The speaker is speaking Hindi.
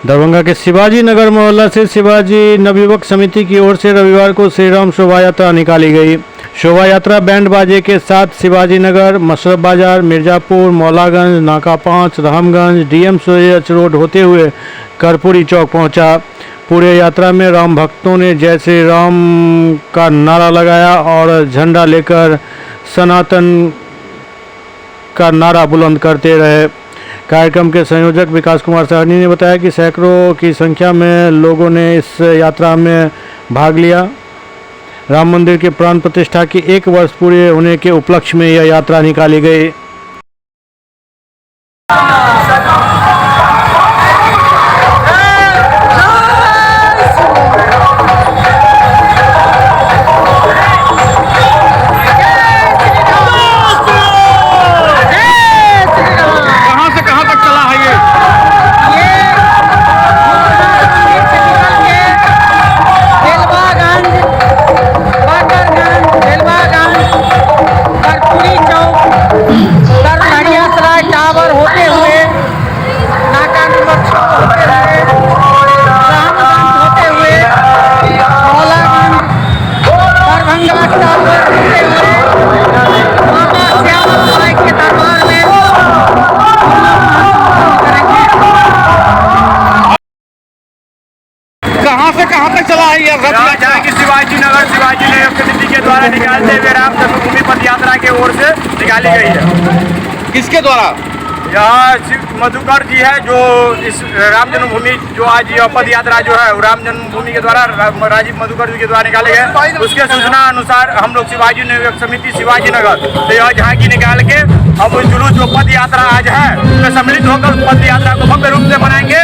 दरभंगा के शिवाजी नगर मोहल्ला से शिवाजी नवयुवक समिति की ओर से रविवार को श्री राम शोभा यात्रा निकाली गई। शोभा यात्रा बैंड बाजे के साथ शिवाजी नगर, मशरफ बाजार, मिर्जापुर, मौलागंज, नाका 5, रामगंज, डीएम सोएच रोड होते हुए कर्पूरी चौक पहुंचा। पूरे यात्रा में राम भक्तों ने जय श्री राम का नारा लगाया और झंडा लेकर सनातन का नारा बुलंद करते रहे। कार्यक्रम के संयोजक विकास कुमार सहनी ने बताया कि सैकड़ों की संख्या में लोगों ने इस यात्रा में भाग लिया। राम मंदिर के प्राण प्रतिष्ठा की 1 वर्ष पूरे होने के उपलक्ष्य में यह यात्रा निकाली गई। कहाँ से कहाँ तक चला है ये रथ यात्रा? शिवाजी नगर शिवाजी नगर समिति के द्वारा निकालते हुए राम जन्मभूमि पद यात्रा के ओर से निकाली गई है। किसके द्वारा? यहाँ मधुकर जी है जो इस राम जन्मभूमि जो आज यह पद यात्रा जो है राम जन्मभूमि के द्वारा राजीव मधुकर जी के द्वारा निकाले गए। उसके सूचना अनुसार हम लोग शिवाजी नगर समिति शिवाजी नगर तो यह झांकी निकाल के अब जुलूस जो पद यात्रा आज है उसमें सम्मिलित होकर उस पद यात्रा को भव्य रूप से मनाएंगे